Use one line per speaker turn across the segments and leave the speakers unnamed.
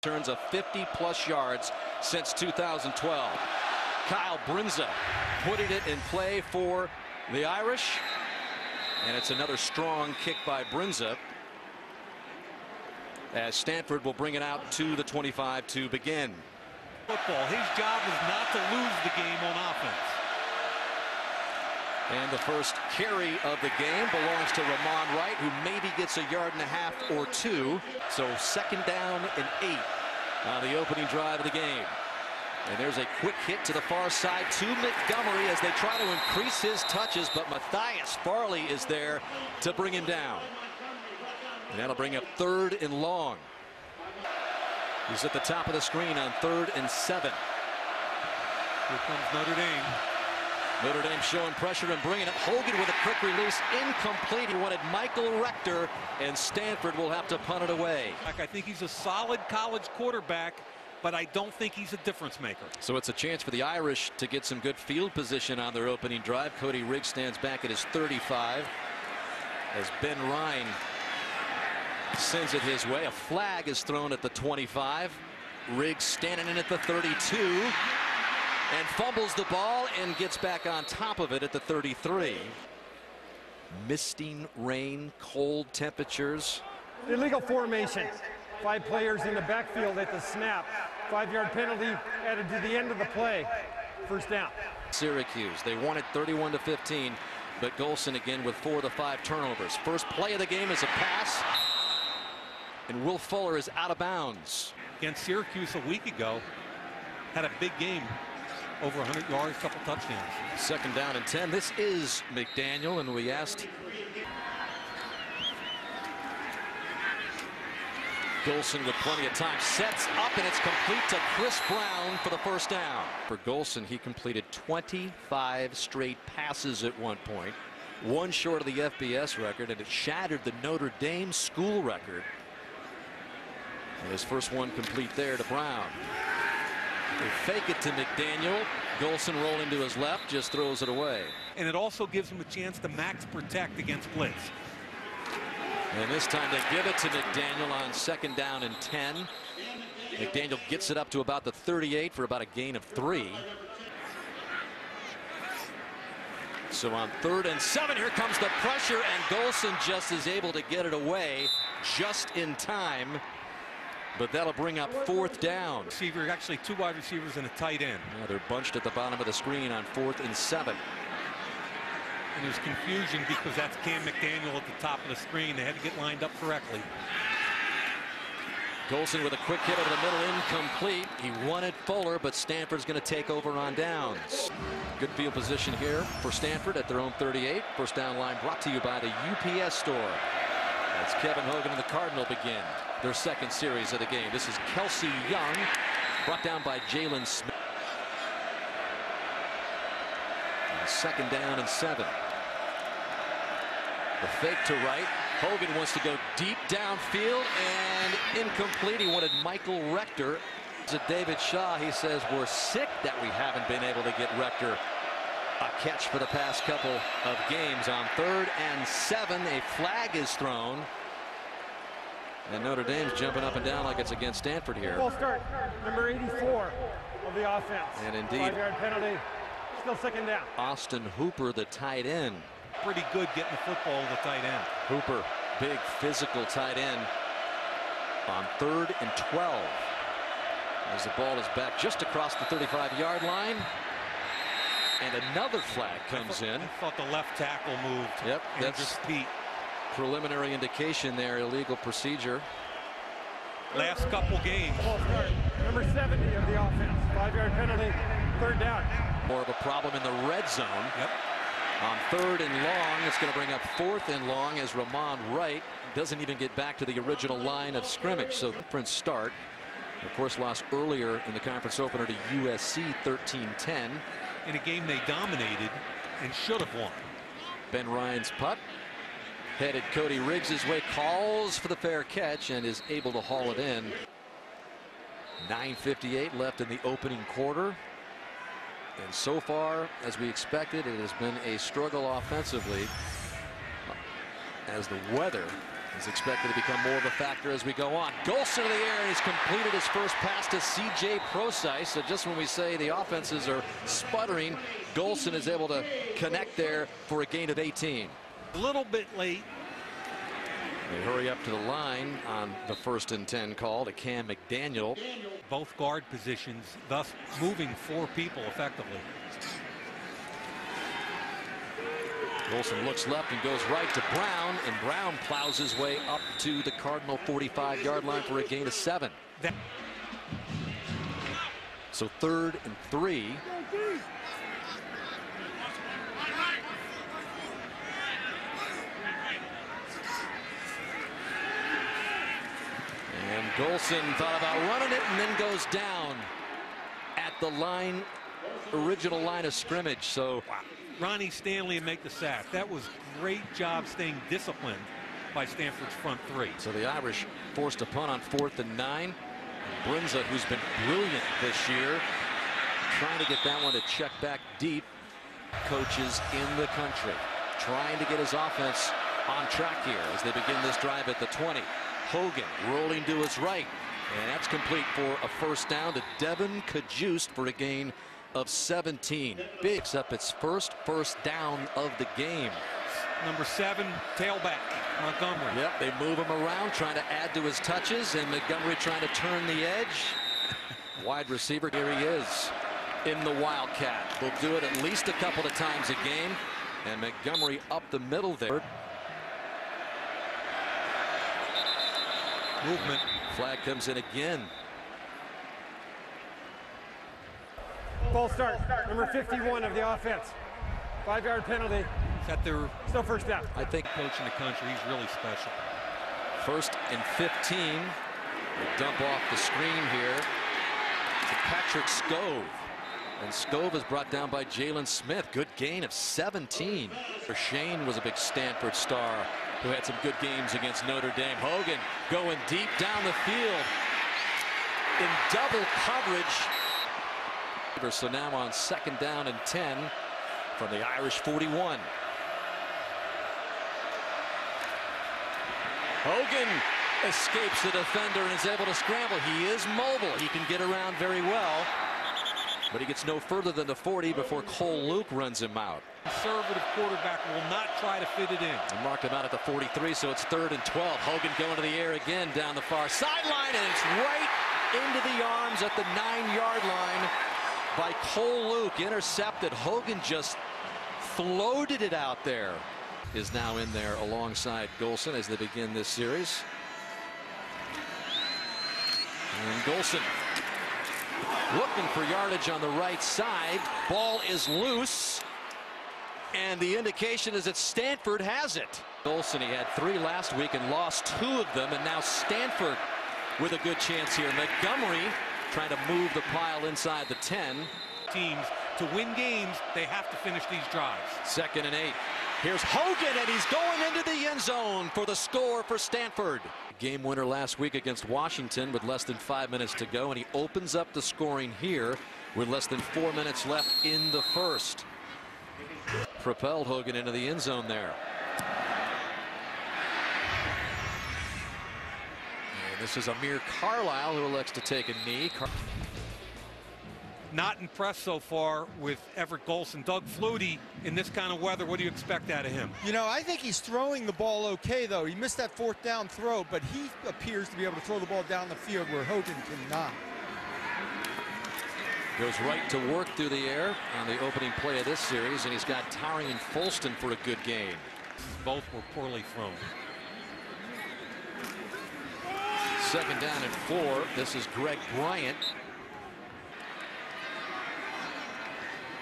Turns of 50-plus yards since 2012. Kyle Brinza putting it in play for the Irish. And it's another strong kick by Brinza, as Stanford will bring it out to the 25 to begin.
Football. His job is not to lose the game on offense.
And the first carry of the game belongs to Ramon Wright, who maybe gets a yard and a half or two. So second down and 8 on the opening drive of the game. And there's a quick hit to the far side to Montgomery as they try to increase his touches, but Matthias Farley is there to bring him down. And that'll bring up 3rd and long. He's at the top of the screen on 3rd and 7.
Here comes Notre Dame.
Notre Dame showing pressure and bringing it. Hogan with a quick release, incomplete. He wanted Michael Rector, and Stanford will have to punt it away.
I think he's a solid college quarterback, but I don't think he's a difference maker.
So it's a chance for the Irish to get some good field position on their opening drive. Cody Riggs stands back at his 35 as Ben Ryan sends it his way. A flag is thrown at the 25. Riggs standing in at the 32 and fumbles the ball and gets back on top of it at the 33. Misting rain, cold temperatures.
Illegal formation. 5 players in the backfield at the snap. 5-yard penalty added to the end of the play. First down.
Syracuse, they won it 31-15, but Golson again with 4 of the 5 turnovers. First play of the game is a pass, and Will Fuller is out of bounds.
Against Syracuse a week ago, had a big game. Over 100 yards, couple touchdowns.
Second down and 10. This is McDaniel, and we asked Golson with plenty of time. Sets up, and it's complete to Chris Brown for the first down. For Golson, he completed 25 straight passes at one point. 1 short of the FBS record, and it shattered the Notre Dame school record. And his first one complete there to Brown. They fake it to McDaniel. Golson rolling to his left, just throws it away.
And it also gives him a chance to max protect against blitz.
And this time they give it to McDaniel on second down and 10. McDaniel gets it up to about the 38 for about a gain of 3. So on 3rd and 7, here comes the pressure, and Golson just is able to get it away just in time. But that'll bring up 4th down.
Receiver, actually 2 wide receivers and a tight end.
Yeah, they're bunched at the bottom of the screen on 4th and 7.
And there's confusion because that's Cam McDaniel at the top of the screen. They had to get lined up correctly.
Golson with a quick hit over the middle, incomplete. He wanted Fuller, but Stanford's going to take over on downs. Good field position here for Stanford at their own 38. First down line brought to you by the UPS store. As Kevin Hogan and the Cardinal begin their second series of the game. This is Kelsey Young, brought down by Jalen Smith. And second down and 7. The fake to Wright. Hogan wants to go deep downfield and incomplete. He wanted Michael Rector. To David Shaw, he says, we're sick that we haven't been able to get Rector a catch for the past couple of games. On 3rd and 7, a flag is thrown. And Notre Dame's jumping up and down like it's against Stanford here.
Full start, number 84 of the offense.
And indeed,
5-yard penalty, still second down.
Austin Hooper, the tight end.
Pretty good getting the football to the tight end.
Hooper, big physical tight end on 3rd and 12. As the ball is back just across the 35-yard line. And another flag comes in.
I thought the left tackle moved.
Yep, that's
Pete.
Preliminary indication there, illegal procedure.
Last couple games.
Full start, number 70 of the offense. 5-yard penalty, 3rd down.
More of a problem in the red zone.
Yep.
On 3rd and long, it's going to bring up 4th and long as Ramon Wright doesn't even get back to the original line of scrimmage. So different start. Of course, lost earlier in the conference opener to USC 13-10.
In a game they dominated and should have won.
Ben Ryan's putt. Headed Cody Riggs' way, calls for the fair catch and is able to haul it in. 9:58 left in the opening quarter. And so far, as we expected, it has been a struggle offensively as the weather is expected to become more of a factor as we go on. Golson in the air, and he's completed his first pass to C.J. Prosise. So just when we say the offenses are sputtering, Golson is able to connect there for a gain of 18.
A little bit late.
They hurry up to the line on the 1st and 10 call to Cam McDaniel.
Both guard positions, thus moving 4 people effectively.
Golson looks left and goes right to Brown, and Brown plows his way up to the Cardinal 45-yard line for a gain of 7. So 3rd and 3. And Golson thought about running it and then goes down at the line, original line of scrimmage. So
wow. Ronnie Stanley make the sack. That was great job staying disciplined by Stanford's front 3.
So the Irish forced a punt on 4th and 9. Brinza, who's been brilliant this year, trying to get that one to check back deep. Coaches in the country trying to get his offense on track here as they begin this drive at the 20. Hogan rolling to his right, and that's complete for a first down to Devin Cajuste for a gain of 17. Picks up its first down of the game.
Number 7, tailback, Montgomery.
Yep, they move him around, trying to add to his touches, and Montgomery trying to turn the edge. Wide receiver, here he is in the Wildcat. Will do it at least a couple of times a game, and Montgomery up the middle there.
Movement.
Flag comes in again.
Ball start, number 51 of the offense. 5-yard penalty.
Is that their
Still first down.
I think
coach in the country? He's really special.
1st and 15. They dump off the screen here to Patrick Scove. And Scove is brought down by Jalen Smith. Good gain of 17. Shane was a big Stanford star who had some good games against Notre Dame. Hogan going deep down the field in double coverage. So now on 2nd down and 10 from the Irish 41. Hogan escapes the defender and is able to scramble. He is mobile. He can get around very well, but he gets no further than the 40 before Cole Luke runs him out.
Conservative quarterback will not try to fit it in.
And marked him out at the 43, so it's 3rd and 12. Hogan going to the air again down the far sideline, and it's right into the arms at the 9-yard line by Cole Luke. Intercepted. Hogan just floated it out there. Is now in there alongside Golson as they begin this series. And Golson looking for yardage on the right side. Ball is loose, and the indication is that Stanford has it. Golson, he had 3 last week and lost 2 of them, and now Stanford with a good chance here. Montgomery trying to move the pile inside the 10.
Teams, to win games, they have to finish these drives.
2nd and 8. Here's Hogan, and he's going into the end zone for the score for Stanford. Game winner last week against Washington with less than 5 minutes to go, and he opens up the scoring here with less than 4 minutes left in the first. Propelled Hogan into the end zone there. And this is Amir Carlisle who elects to take a knee.
Not impressed so far with Everett Golson. Doug Flutie, in this kind of weather, what do you expect out of him?
You know, I think he's throwing the ball okay, though. He missed that 4th down throw, but he appears to be able to throw the ball down the field where Hogan cannot.
Goes right to work through the air on the opening play of this series, and he's got Tarian Folston for a good gain.
Both were poorly thrown.
2nd down and 4. This is Greg Bryant.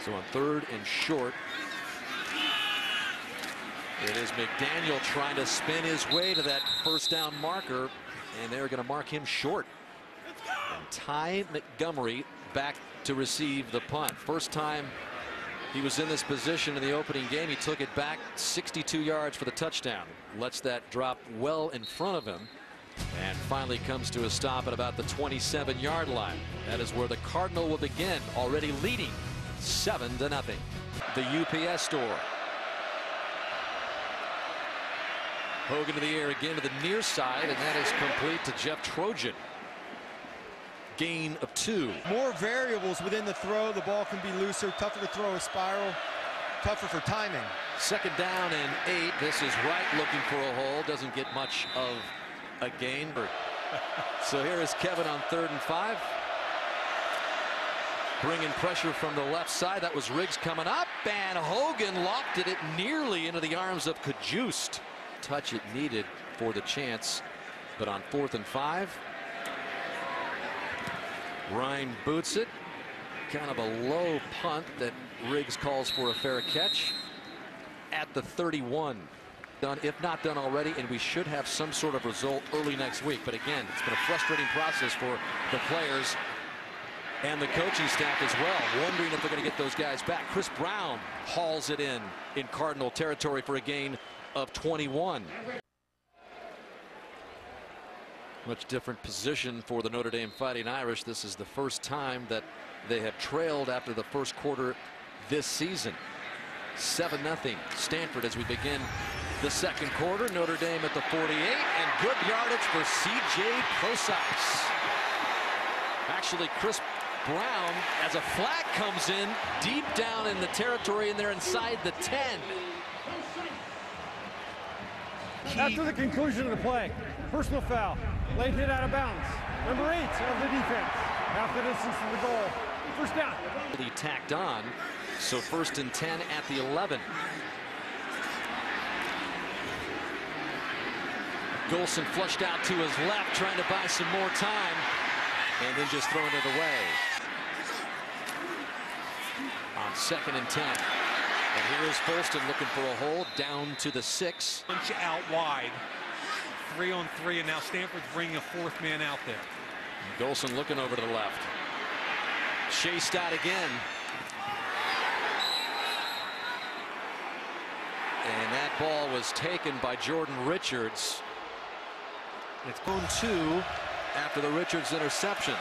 So on 3rd and short, it is McDaniel trying to spin his way to that 1st down marker, and they're going to mark him short. And Ty Montgomery back to receive the punt. First time he was in this position in the opening game, he took it back 62 yards for the touchdown. Lets that drop well in front of him, and finally comes to a stop at about the 27-yard line. That is where the Cardinal will begin, already leading 7-0. The UPS store. Hogan to the air again to the near side, and that is complete to Jeff Trojan. Gain of 2.
More variables within the throw. The ball can be looser, tougher to throw a spiral, tougher for timing.
Second down and 8. This is Wright looking for a hole. Doesn't get much of a gain. So here is Kevin on 3rd and 5. Bringing pressure from the left side. That was Riggs coming up, and Hogan lofted it nearly into the arms of Cajuste. Touch it needed for the chance, but on 4th and 5. Ryan boots it. Kind of a low punt that Riggs calls for a fair catch at the 31. Done, if not done already, and we should have some sort of result early next week. But again, it's been a frustrating process for the players and the coaching staff as well, wondering if they're going to get those guys back. Chris Brown hauls it in Cardinal territory for a gain of 21. Much different position for the Notre Dame Fighting Irish. This is the first time that they have trailed after the first quarter this season. 7-0 Stanford as we begin the second quarter. Notre Dame at the 48, and good yardage for C.J. Prosise. Actually, Chris Brown, as a flag comes in deep down in the territory, and they're inside the 10.
After the conclusion of the play, personal foul, late hit out of bounds. Number 8 of the defense, half the distance to the goal. First down.
He tacked on, so 1st and 10 at the 11. Golson flushed out to his left, trying to buy some more time, and then just throwing it away. On 2nd and 10. And here is Folston looking for a hole down to the 6.
Bunch out wide. 3 on 3, and now Stanford's bringing a 4th man out there.
Golson looking over to the left. Chased out again. And that ball was taken by Jordan Richards. It's going 2 after the Richards interception.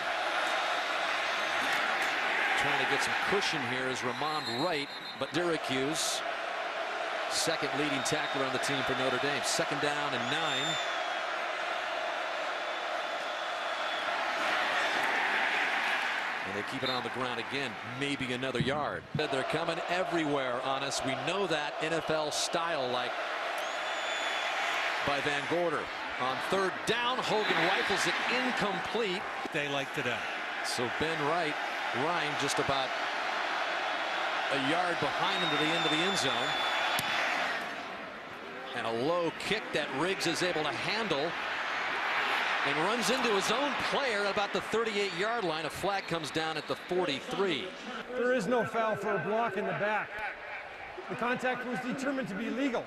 Trying to get some cushion here is Ramon Wright, but Syracuse, second leading tackler on the team for Notre Dame. 2nd down and 9. And they keep it on the ground again, maybe another yard. They're coming everywhere on us. We know that, NFL style, like by Van Gorder. On 3rd down, Hogan rifles it incomplete.
They like today.
So Ben Ryan just about a yard behind him to the end of the end zone. And a low kick that Riggs is able to handle. And runs into his own player at about the 38-yard line. A flag comes down at the 43.
There is no foul for a block in the back. The contact was determined to be legal.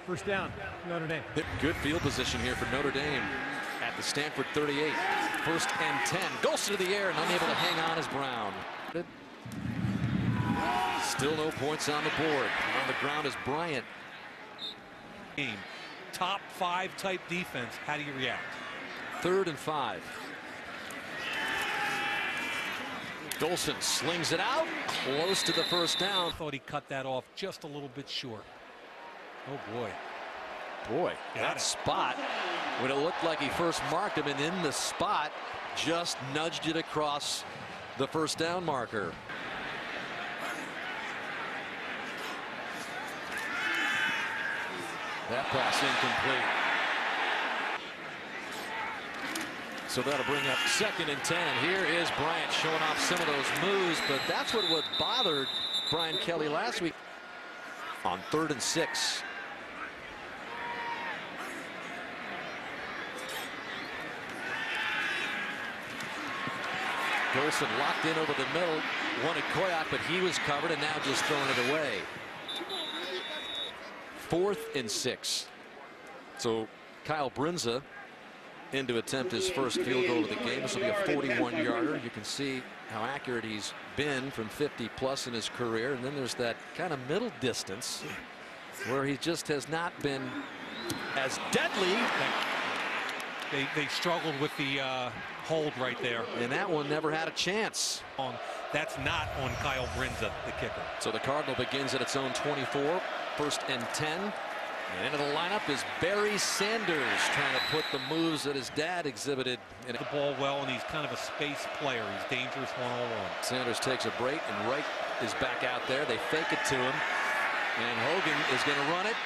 First down, Notre Dame.
Good field position here for Notre Dame at the Stanford 38. 1st and 10. Goes to the air and unable to hang on is Brown. Still no points on the board. On the ground is Bryant.
Top 5 type defense. How do you react?
3rd and 5. Golson slings it out close to the first down.
Thought he cut that off just a little bit short. Oh boy,
that spot when it looked like he first marked him, and in the spot just nudged it across the first down marker. That pass incomplete. So that'll bring up 2nd and 10. Here is Bryant showing off some of those moves, but that's what bothered Brian Kelly last week. On 3rd and 6. Golson locked in over the middle, wanted Koyak, but he was covered, and now just throwing it away. 4th and 6. So Kyle Brinza in to attempt his first field goal of the game. This will be a 41-yarder. You can see how accurate he's been from 50+ in his career. And then there's that kind of middle distance where he just has not been as deadly.
They struggled with the hold right there.
And that one never had a chance.
That's not on Kyle Brinza, the kicker.
So the Cardinal begins at its own 24. 1st and 10. And into the lineup is Barry Sanders, trying to put the moves that his dad exhibited.
The ball well, and he's kind of a space player. He's dangerous one-on-one.
Sanders takes a break, and Wright is back out there. They fake it to him, and Hogan is going to run it,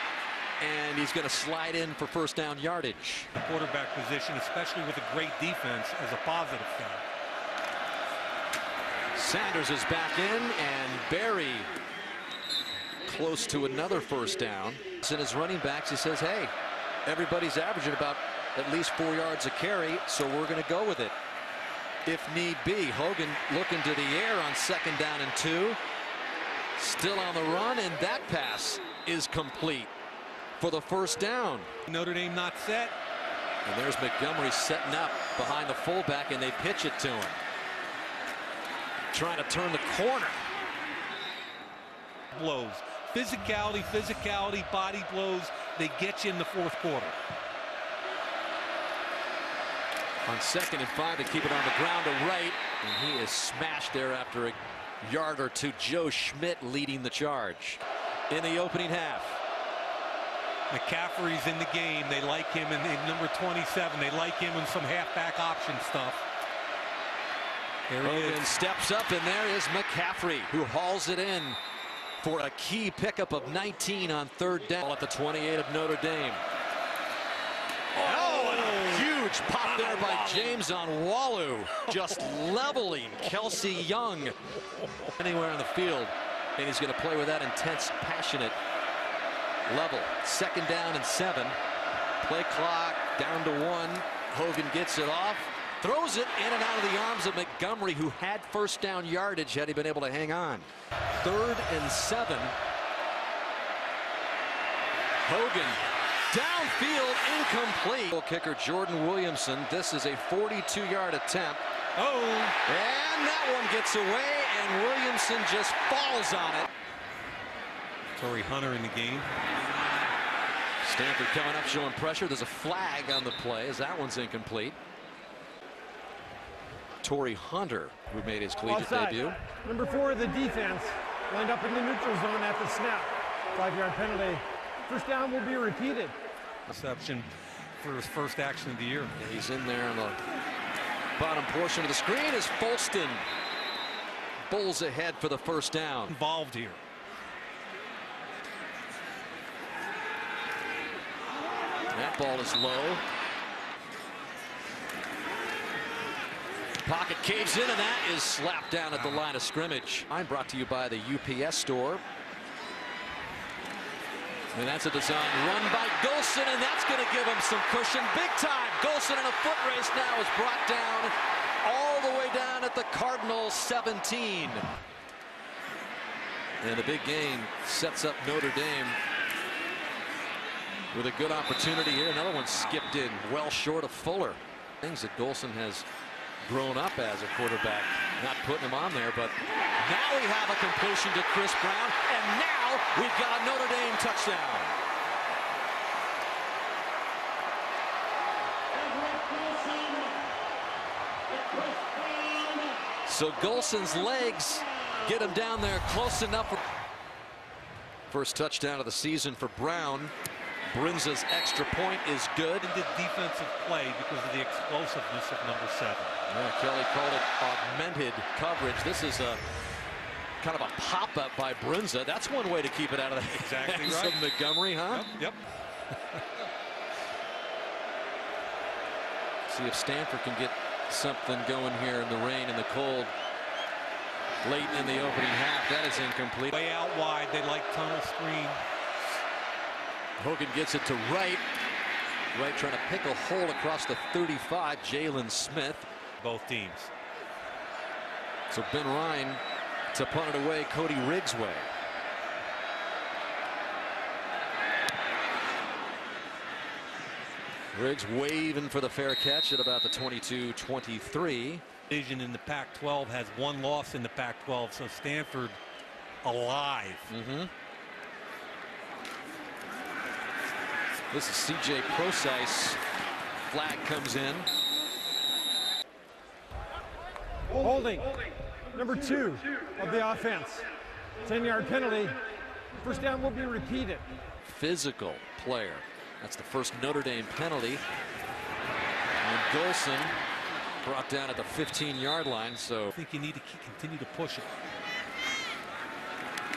and he's going to slide in for first down yardage.
The quarterback position, especially with a great defense, as a positive thing.
Sanders is back in, and Barry close to another first down. In his running backs, he says, hey, everybody's averaging about at least 4 yards a carry, so we're going to go with it if need be. Hogan looking to the air on 2nd down and 2. Still on the run, and that pass is complete for the first down.
Notre Dame not set.
And there's Montgomery setting up behind the fullback, and they pitch it to him. Trying to turn the corner.
Blows. Physicality, physicality, body blows. They get you in the 4th quarter.
On 2nd and 5, they keep it on the ground to Wright, and he is smashed there after a yard or two. Joe Schmidt leading the charge in the opening half.
McCaffrey's in the game. They like him in number 27. They like him in some halfback option stuff. There he
Hogan
is.
steps up, and there is McCaffrey, who hauls it in for a key pickup of 19 on 3rd down at the 28 of Notre Dame. Oh, and a huge pop there by James on Wallu, just leveling Kelsey Young anywhere on the field, and he's going to play with that intense, passionate level. 2nd down and 7. Play clock down to 1. Hogan gets it off, throws it in and out of the arms of Montgomery, who had first down yardage had he been able to hang on. 3rd and 7. Hogan downfield, incomplete. Kicker Jordan Williamson. This is a 42-yard attempt.
Oh,
and that one gets away, and Williamson just falls on it.
Torrey Hunter in the game.
Stanford coming up, showing pressure. There's a flag on the play as that one's incomplete. Torrey Hunter, who made his collegiate
Offside.
debut.
Number 4 of the defense lined up in the neutral zone at the snap. 5-yard penalty. First down will be repeated.
Reception for his first action of the year.
And he's in there on the bottom portion of the screen as Folston bowls ahead for the first down.
Involved here.
That ball is low. Pocket caves in, and that is slapped down at the line of scrimmage. I'm brought to you by the UPS store. And that's a design run by Golson, and that's going to give him some cushion big time. Golson in a foot race now is brought down all the way down at the Cardinal 17. And the big gain sets up Notre Dame with a good opportunity here. Another one skipped in well short of Fuller. Things that Golson has grown up as a quarterback, not putting him on there, but now we have a completion to Chris Brown, and now we've got a Notre Dame touchdown. So Golson's legs get him down there close enough. First touchdown of the season for Brown. Brinza's extra point is good.
He did defensive play because of the explosiveness of number 7.
Yeah, Kelly called it augmented coverage. This is a kind of a pop-up by Brinza. That's one way to keep it out of the
Exactly
hands
right.
of Montgomery, huh?
Yep.
See if Stanford can get something going here in the rain and the cold late in the opening half. That is incomplete.
Way out wide. They like tunnel screen.
Hogan gets it to Wright. Wright trying to pick a hole across the 35. Jalen Smith.
Both teams.
So Ben Ryan to punt it away Cody Riggs' way. Riggs waving for the fair catch at about the 22-23.
Division in the Pac-12 has one loss in the Pac-12, so Stanford alive.
This is C.J. Procise. Flag comes in.
Holding. Number 2 of the offense. 10-yard penalty. First down will be repeated.
physical player. That's the first Notre Dame penalty. And Golson brought down at the 15-yard line. So
I think you need to continue to push it.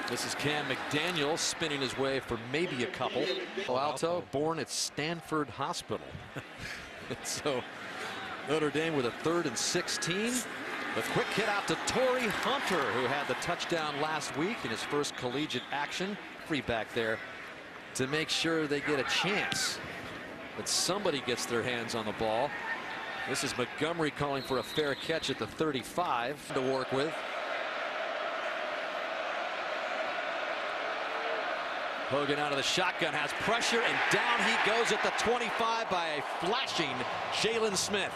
This is Cam McDaniel spinning his way for maybe a couple. Alto, born at Stanford Hospital. So Notre Dame with a 3rd and 16. The quick hit out to Torrey Hunter, who had the touchdown last week in his first collegiate action. Free back there to make sure they get a chance that somebody gets their hands on the ball. This is Montgomery calling for a fair catch at the 35 to work with. Hogan out of the shotgun, has pressure, and down he goes at the 25 by a flashing Jalen Smith.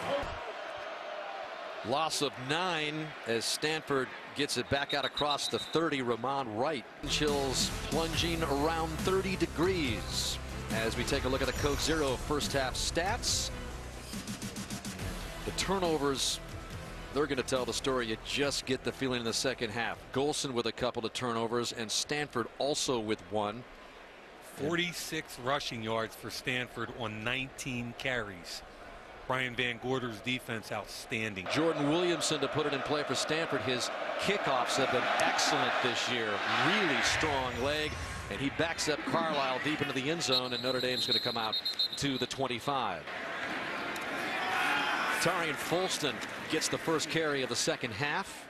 Loss of 9 as Stanford gets it back out across the 30. Ramon Wright. Chills plunging around 30 degrees as we take a look at the Coke Zero first half stats. The turnovers, they're going to tell the story. You just get the feeling in the second half. Golson with a couple of turnovers, and Stanford also with 1.
46 rushing yards for Stanford on 19 carries. Brian Van Gorder's defense outstanding.
Jordan Williamson to put it in play for Stanford. His kickoffs have been excellent this year. Really strong leg, and he backs up Carlisle deep into the end zone, and Notre Dame's going to come out to the 25. Tarian Folston gets the first carry of the second half.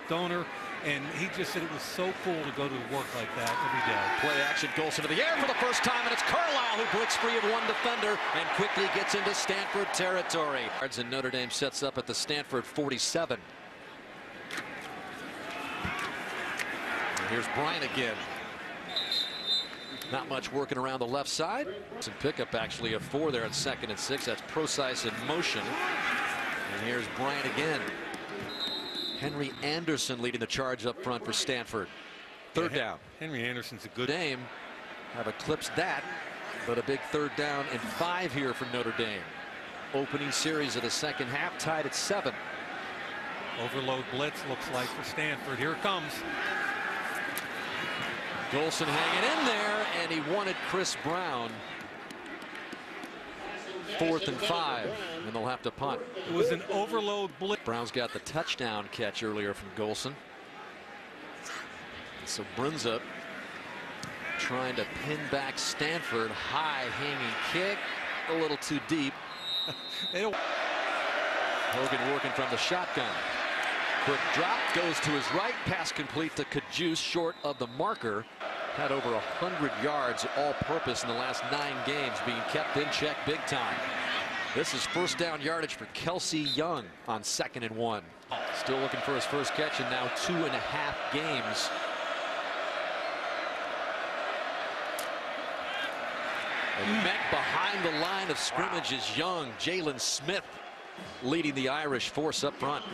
Donor, and he just said it was so cool to go to work like that every day.
Play action, Golson to the air for the first time, and it's Carlisle who breaks free of one defender and quickly gets into Stanford territory. And Notre Dame sets up at the Stanford 47. And here's Bryant again. Not much working around the left side. Some pickup actually of 4 there on 2nd and 6. That's Procise in motion. And here's Bryant again. Henry Anderson leading the charge up front for Stanford. 3rd down.
Henry Anderson's a good
Dame have eclipsed that, but a big 3rd down and 5 here for Notre Dame. Opening series of the second half tied at 7.
Overload blitz looks like for Stanford. Here it comes.
Golson hanging in there, and he wanted Chris Brown. 4th and 5, and they'll have to punt.
It was an overload blitz.
Brown's got the touchdown catch earlier from Golson. So Brunza trying to pin back Stanford. High hanging kick, a little too deep. Hogan working from the shotgun. Quick drop, goes to his right. Pass complete to Kajus, short of the marker. Had over 100 yards all-purpose in the last 9 games, being kept in check big time. This is first down yardage for Kelsey Young on 2nd and 1. Still looking for his first catch, and now 2.5 games. And met behind the line of scrimmage is Young. Jalen Smith leading the Irish force up front.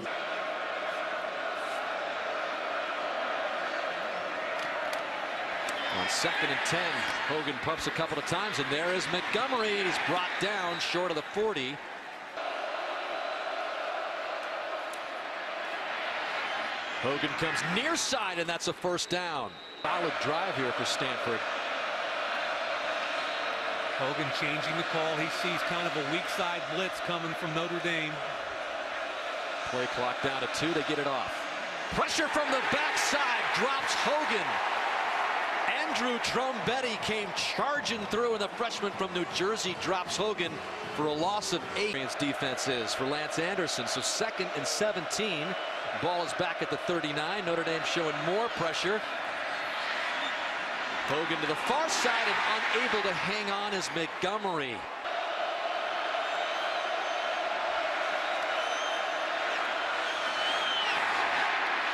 On 2nd and 10, Hogan pumps a couple of times, and there is Montgomery. He's brought down short of the 40. Hogan comes near side, and that's a first down. Solid drive here for Stanford.
Hogan changing the call. He sees kind of a weak side blitz coming from Notre Dame.
Play clock down to 2. They get it off. Pressure from the backside drops Hogan. Andrew Trombetti came charging through, and the freshman from New Jersey drops Hogan for a loss of 8. Defense is for Lance Anderson. So 2nd and 17. Ball is back at the 39. Notre Dame showing more pressure. Hogan to the far side, and unable to hang on is Montgomery.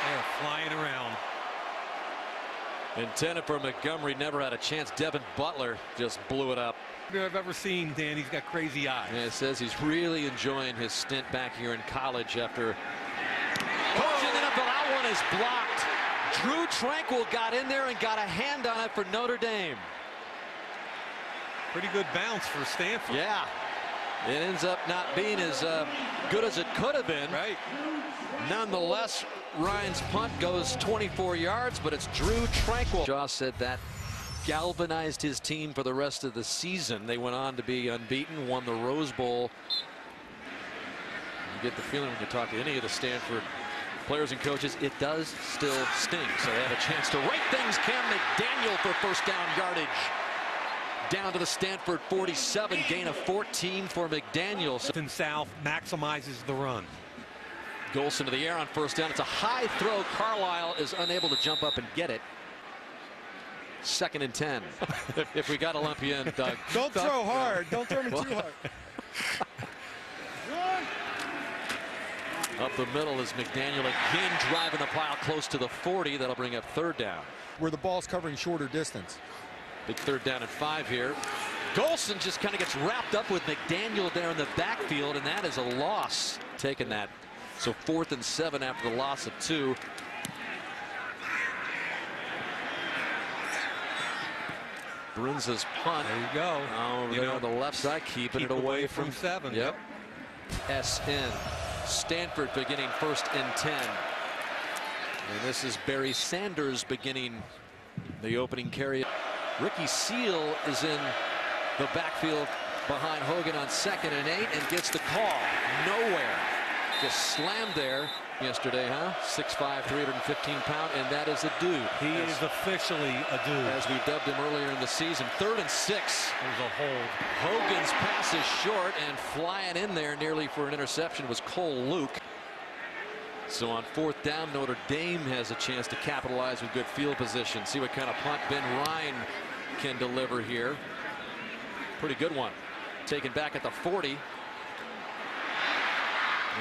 They're flying around.
Intended for Montgomery, never had a chance. Devin Butler just blew it up.
I've ever seen, Dan. He's got crazy eyes.
Yeah, it says he's really enjoying his stint back here in college after coaching it up, but that one is blocked. Drew Tranquil got in there and got a hand on it for Notre Dame.
Pretty good bounce for Stanford.
Yeah, it ends up not being as good as it could have been.
Right.
Nonetheless, Ryan's punt goes 24 yards, but it's Drew Tranquil. Shaw said that galvanized his team for the rest of the season. They went on to be unbeaten, won the Rose Bowl. You get the feeling when you talk to any of the Stanford players and coaches, it does still sting. So they have a chance to right things. Cam McDaniel for first down yardage. Down to the Stanford 47, gain of 14 for McDaniel.
South maximizes the run.
Golson to the air on first down. It's a high throw. Carlisle is unable to jump up and get it. 2nd and 10. if we got to lump you in, Doug.
Don't throw hard. Don't throw me too hard.
Up the middle is McDaniel again driving the pile close to the 40. That'll bring up 3rd down.
Where the ball's covering shorter distance.
Big 3rd down and 5 here. Golson just kind of gets wrapped up with McDaniel there in the backfield, and that is a loss. Taking that. So 4th and 7 after the loss of 2. Brunza's punt.
There you go.
Over there on the left side, keep it away from
7.
Yep. SN. Stanford beginning 1st and 10. And this is Barry Sanders beginning the opening carry. Ricky Seal is in the backfield behind Hogan on 2nd and 8 and gets the call. Nowhere. Just slammed there yesterday, huh? 6'5", 315-pound, and that is a dude.
He is officially a dude.
As we dubbed him earlier in the season. 3rd and 6.
There's a hold.
Hogan's pass is short, and flying in there nearly for an interception was Cole Luke. So on 4th down, Notre Dame has a chance to capitalize with good field position. See what kind of punt Ben Ryan can deliver here. Pretty good one. Taken back at the 40.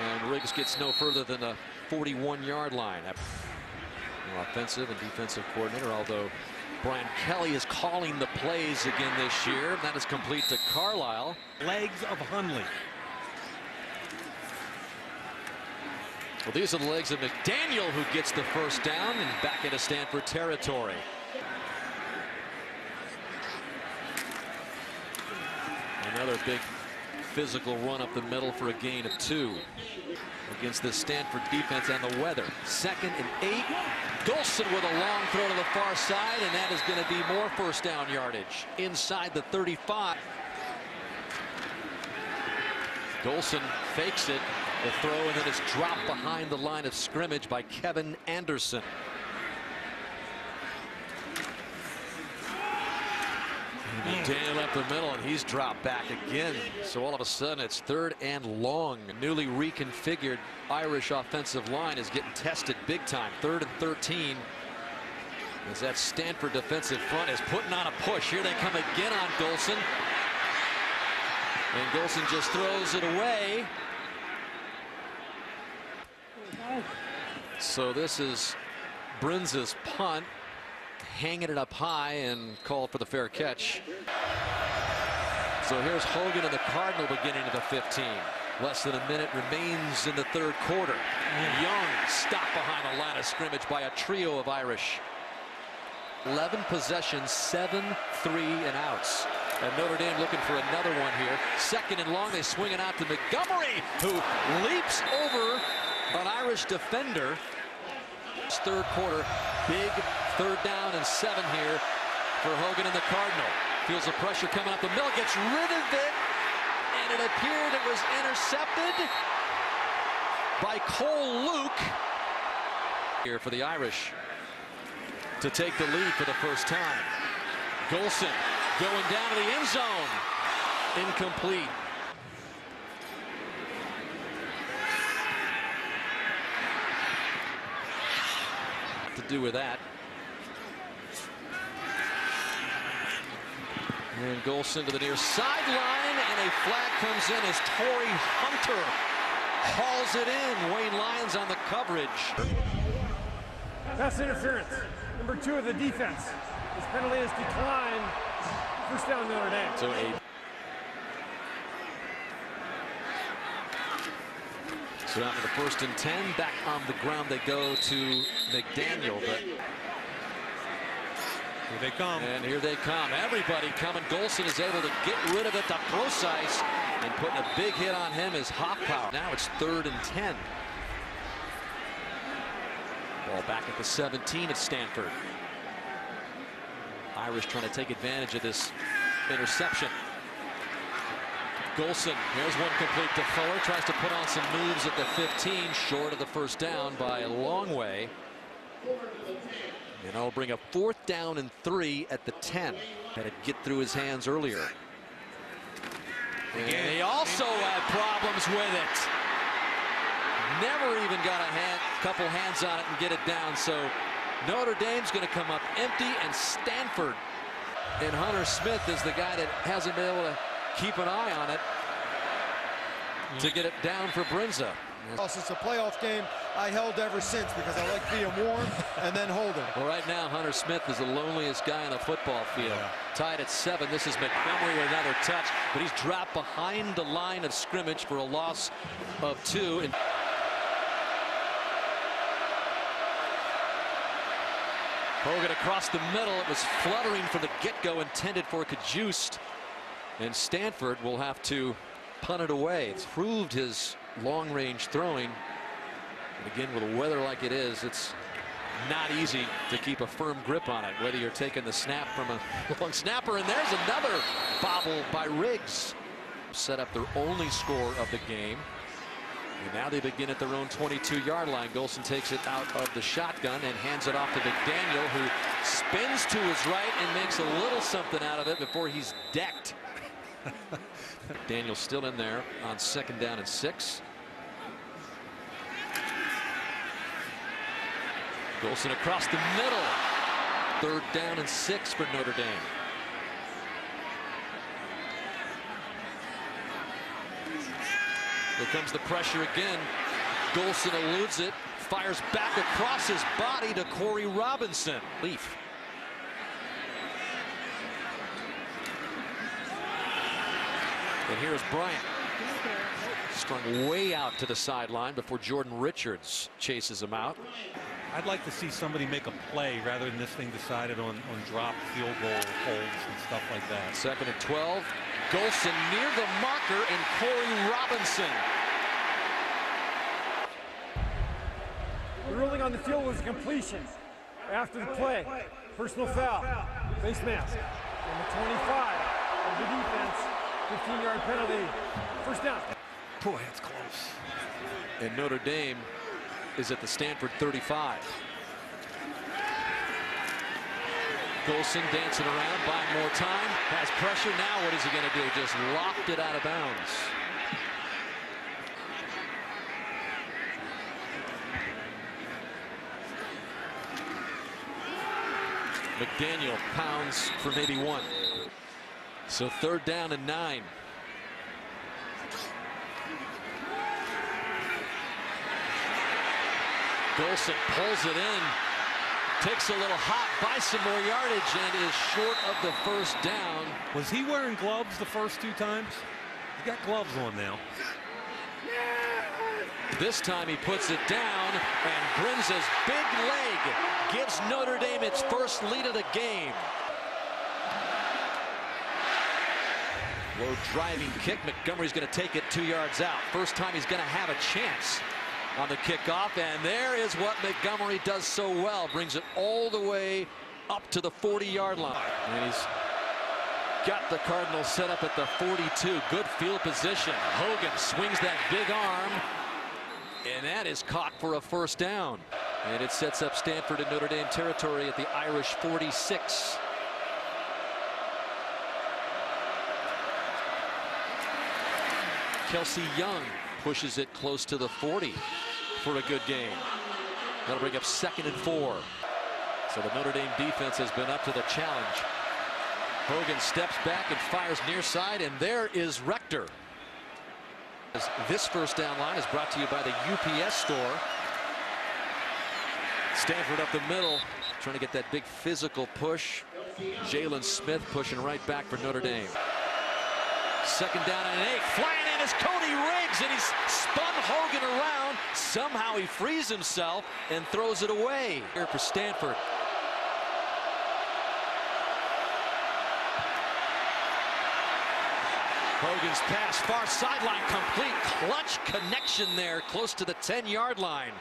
And Riggs gets no further than the 41-yard line. Offensive and defensive coordinator, although Brian Kelly is calling the plays again this year. That is complete to Carlisle.
Legs of Hundley.
Well, these are the legs of McDaniel, who gets the first down and back into Stanford territory. Another big physical run up the middle for a gain of 2 against the Stanford defense and the weather. 2nd and 8. Golson with a long throw to the far side, and that is going to be more first down yardage inside the 35. Golson fakes it, the throw, and then it's dropped behind the line of scrimmage by Kevin Anderson. McDaniel up the middle, and he's dropped back again. So all of a sudden it's 3rd and long. A newly reconfigured Irish offensive line is getting tested big time. 3rd and 13. As that Stanford defensive front is putting on a push. Here they come again on Golson. And Golson just throws it away. So this is Brunza's punt. Hanging it up high and called for the fair catch. So here's Hogan and the Cardinal beginning of the 15. Less than a minute remains in the 3rd quarter. Young stopped behind the line of scrimmage by a trio of Irish. 11 possessions, 7 3-and-outs. And Notre Dame looking for another one here. 2nd and long, they swing it out to Montgomery, who leaps over an Irish defender. 3rd quarter, big 3rd down and 7 here for Hogan and the Cardinal. Feels the pressure coming up the middle, gets rid of it, and it appeared it was intercepted by Cole Luke. Here for the Irish to take the lead for the first time. Golson going down to the end zone. Incomplete. To do with that. And Golson to the near sideline, and a flag comes in as Torrey Hunter hauls it in. Wayne Lyons on the coverage.
Pass interference. Number 2 of the defense. This penalty is declined. First down, Notre Dame.
So So after the 1st and 10, back on the ground they go to McDaniel. But
here they come.
And here they come. Everybody coming. Golson is able to get rid of it to Procise, and putting a big hit on him is Hoffpower. Now it's 3rd and 10. Ball back at the 17 of Stanford. Irish trying to take advantage of this interception. Golson, here's one complete to Fuller, tries to put on some moves at the 15, short of the first down by a long way. And that'll bring a 4th down and 3 at the 10. Had to get through his hands earlier. And he also had problems with it. Never even got a couple hands on it and get it down. So Notre Dame's going to come up empty, and Stanford and Hunter Smith is the guy that hasn't been able to keep an eye on it to get it down for Brinza.
It's a playoff game I held ever since because I like being warm and then holding.
Well, right now Hunter Smith is the loneliest guy on a football field. Tied at 7. This is Montgomery with another touch, but he's dropped behind the line of scrimmage for a loss of 2. And Hogan across the middle. It was fluttering from the get-go, intended for Cajuste. And Stanford will have to punt it away. It's proved his long-range throwing. And again, with the weather like it is, it's not easy to keep a firm grip on it, whether you're taking the snap from a long snapper. And there's another bobble by Riggs. Set up their only score of the game. And now they begin at their own 22-yard line. Golson takes it out of the shotgun and hands it off to McDaniel, who spins to his right and makes a little something out of it before he's decked. Daniel still in there on 2nd down and 6. Golson across the middle. 3rd down and 6 for Notre Dame. Here comes the pressure again. Golson eludes it, fires back across his body to Corey Robinson. Leaf. And here's Bryant. Strung way out to the sideline before Jordan Richards chases him out.
I'd like to see somebody make a play rather than this thing decided on dropped field goal holds and stuff like that.
2nd and 12. Golson near the marker and Corey Robinson.
The ruling on the field was a completion. After the play, personal foul, face mask. Number 25 of the defense, 15-yard penalty, 1st down.
Boy, that's close.
And Notre Dame is at the Stanford 35. Golson dancing around, buying more time, has pressure. Now what is he going to do? Just lopped it out of bounds. McDaniel pounds for maybe 1. So 3rd down and 9. Golson pulls it in, takes a little hop, buys some more yardage, and is short of the 1st down.
Was he wearing gloves the first 2 times? He's got gloves on now.
This time he puts it down, and Brinza's big leg gives Notre Dame its first lead of the game. Low driving kick. Montgomery's going to take it 2 yards out. First time he's going to have a chance on the kickoff, and there is what Montgomery does so well. Brings it all the way up to the 40-yard line. And he's got the Cardinals set up at the 42. Good field position. Hogan swings that big arm, and that is caught for a 1st down. And it sets up Stanford in Notre Dame territory at the Irish 46. Kelsey Young pushes it close to the 40 for a good game. That'll bring up 2nd and 4. So the Notre Dame defense has been up to the challenge. Hogan steps back and fires near side, and there is Rector. This 1st down line is brought to you by the UPS store. Stanford up the middle, trying to get that big physical push. Jalen Smith pushing right back for Notre Dame. 2nd down and 8. Flying in is Cody Riggs, and he's spun Hogan around. Somehow he frees himself and throws it away here for Stanford. Hogan's pass, far sideline, complete. Clutch connection there, close to the 10-yard line.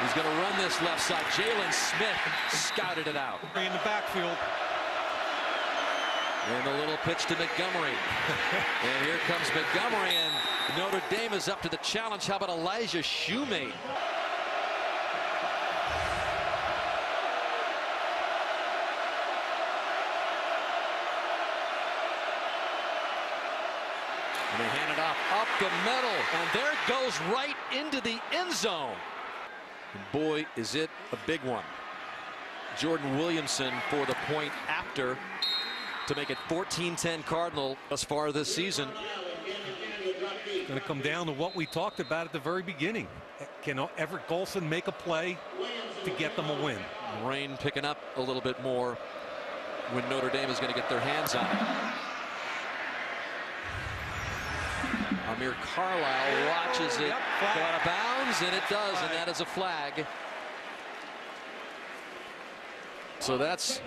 He's going to run this left side. Jalen Smith scouted it out.
In the backfield.
And a little pitch to Montgomery. And here comes Montgomery, and Notre Dame is up to the challenge. How about Elijah Shoemate? And they hand it off up the middle, and there it goes right into the end zone. And boy, is it a big one. Jordan Williamson for the point after to make it 14-10 Cardinal thus far this season.
It's going to come down to what we talked about at the very beginning. Can Everett Golson make a play to get them a win?
Rain picking up a little bit more when Notre Dame is going to get their hands on it. Amir Carlisle watches it go out of bounds, and it does, and that is a flag. So that's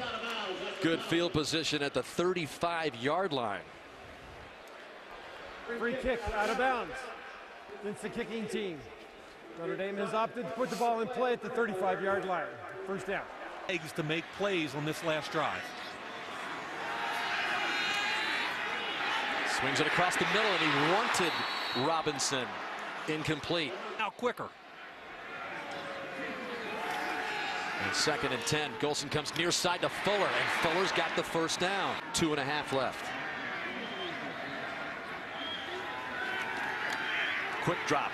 good field position at the 35-yard line.
Free kick out of bounds. It's the kicking team. Notre Dame has opted to put the ball in play at the 35-yard line. First down.
Eggs to make plays on this last drive.
Swings it across the middle, and he wanted Robinson. Incomplete.
Now quicker.
And 2nd and 10. Golson comes near side to Fuller, and Fuller's got the first down. 2.5 left. Quick drop.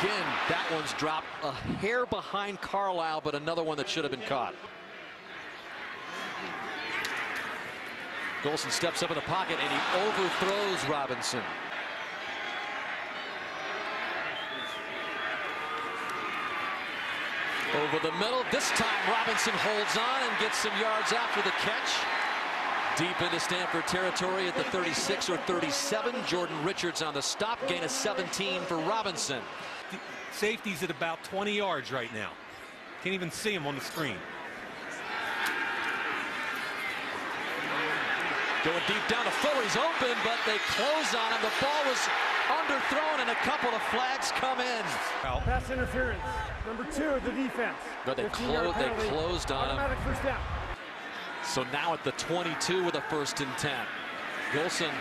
Again, that one's dropped a hair behind Carlisle, but another one that should have been caught. Golson steps up in the pocket, and he overthrows Robinson. Over the middle. This time Robinson holds on and gets some yards after the catch. Deep into Stanford territory at the 36 or 37. Jordan Richards on the stop. Gain of 17 for Robinson.
Safety's at about 20 yards right now. Can't even see him on the screen.
Going deep down to Fuller. He's open, but they close on him. The ball was underthrown, and a couple of flags come in.
Pass interference. Number 2, the defense.
But they closed on him.
Automatic first down.
So now at the 22 with a 1st and 10. Golson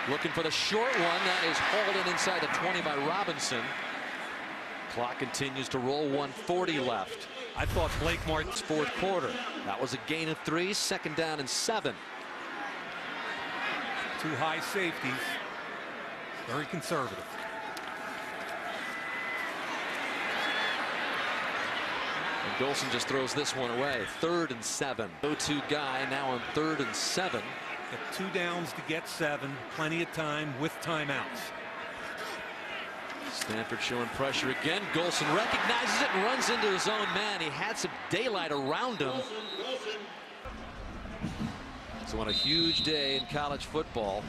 looking for the short one. That is hauled in inside the 20 by Robinson. Clock continues to roll. 1:40 left.
I thought Blake Martin's
4th quarter. That was a gain of 3. 2nd down and 7.
Two high safeties. Very conservative.
And Golson just throws this one away. 3rd and 7. Go-to guy now on 3rd and 7.
Got 2 downs to get 7. Plenty of time with timeouts.
Stanford showing pressure again. Golson recognizes it and runs into his own man. He had some daylight around him. So on a huge day in college football,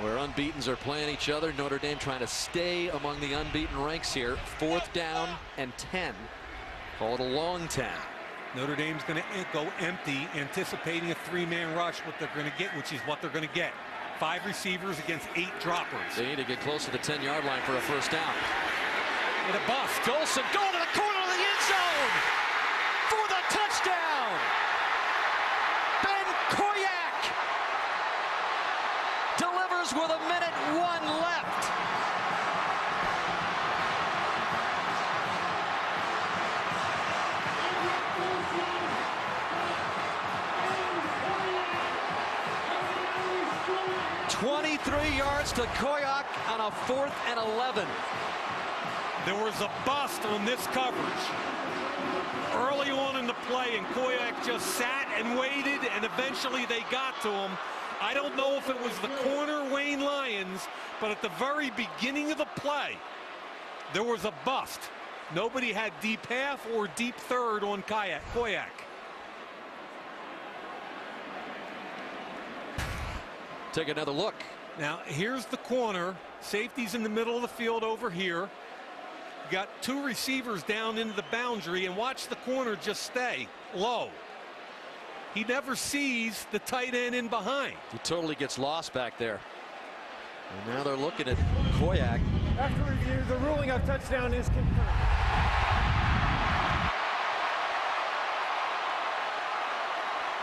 where unbeatens are playing each other, Notre Dame trying to stay among the unbeaten ranks here. 4th down and 10. Call it a long 10.
Notre Dame's going to go empty, anticipating a 3-man rush, what they're going to get, which is what they're going to get. 5 receivers against 8 droppers.
They need to get close to the 10-yard line for a first down.
With a bust.
Golson going to the corner of the end zone for the touchdown. Ben Koyak delivers with 1:01 left. .23 yards to Koyak on a 4th and 11.
There was a bust on this coverage early on in the play, and Koyak just sat and waited, and eventually they got to him. I don't know if it was the corner Wayne Lyons, but at the very beginning of the play, there was a bust. Nobody had deep half or deep third on Koyak.
Take another look.
Now here's the corner. Safety's in the middle of the field over here. You got 2 receivers down into the boundary, and watch the corner just stay low. He never sees the tight end in behind.
He totally gets lost back there. And now they're looking at Koyak.
After review, the ruling of touchdown is confirmed.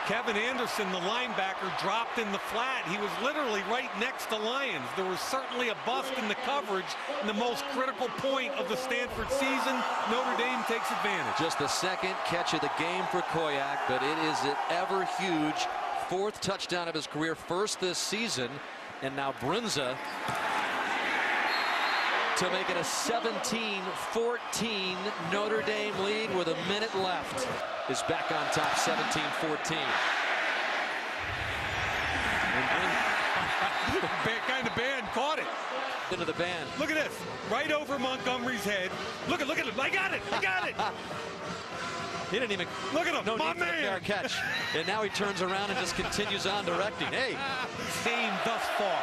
Kevin Anderson, the linebacker, dropped in the flat. He was literally right next to Lyons. There was certainly a bust in the coverage in the most critical point of the Stanford season. Notre Dame takes advantage.
Just the second catch of the game for Koyak, but it is an ever huge fourth touchdown of his career, first this season. And now Brunza to make it a 17-14 Notre Dame lead with a minute left. Is back on top, 17-14.
Kind of band caught it.
Into the band.
Look at this, right over Montgomery's head. Look at him. I got it.
He didn't even
look at him.
No
my
need for a fair catch. And now he turns around and just continues on directing. Hey,
same thus far.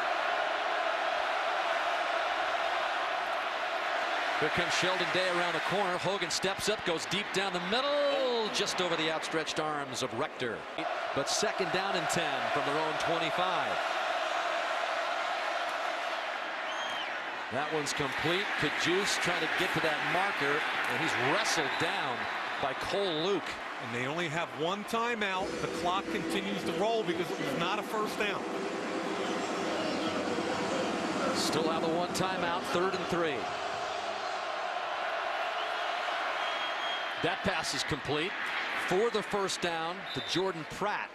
Here comes Sheldon Day around the corner. Hogan steps up, goes deep down the middle, just over the outstretched arms of Rector. But second down and 10 from their own 25. That one's complete. Kajus trying to get to that marker, and he's wrestled down by Cole Luke.
And they only have one timeout. The clock continues to roll because it was not a first down.
Still have the one timeout, 3rd and 3. That pass is complete for the first down to Jordan Pratt.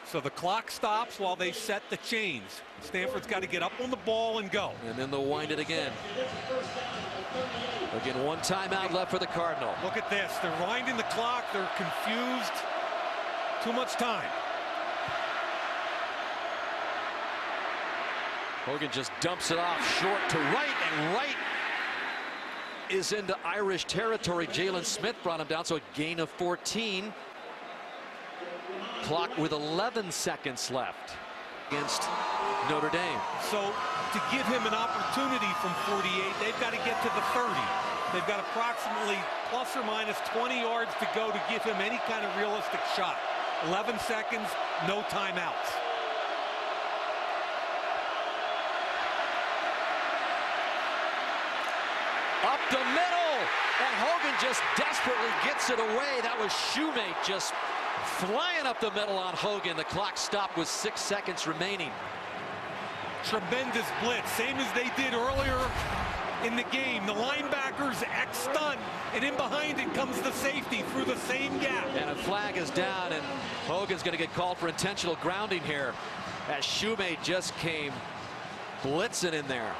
So the clock stops while they set the chains. Stanford's got to get up on the ball and go.
And then they'll wind it again. Again, one timeout left for the Cardinal.
Look at this. They're winding the clock. They're confused. Too much time.
Hogan just dumps it off short to right, and right is into Irish territory. Jalen Smith brought him down, so a gain of 14. Clock with 11 seconds left against Notre Dame.
So to give him an opportunity from 48, they've got to get to the 30. They've got approximately plus or minus 20 yards to go to give him any kind of realistic shot. 11 seconds, no timeouts.
Up the middle, and Hogan just desperately gets it away. That was Shoemate just flying up the middle on Hogan. The clock stopped with 6 seconds remaining.
Tremendous blitz, same as they did earlier in the game. The linebackers X-stunt, and in behind it comes the safety through the same gap.
And a flag is down, and Hogan's going to get called for intentional grounding here, as Shoemate just came blitzing in there.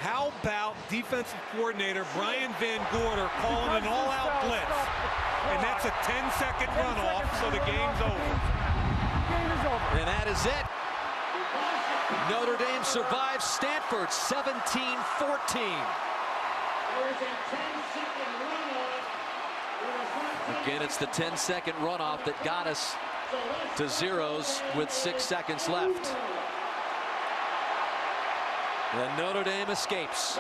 How about defensive coordinator Brian Van Gorder calling an all-out blitz? And that's a 10-second runoff, so the game's over.
And that is it. Notre Dame survives Stanford 17-14. Again, it's the 10-second runoff that got us to zeros with 6 seconds left. And Notre Dame escapes.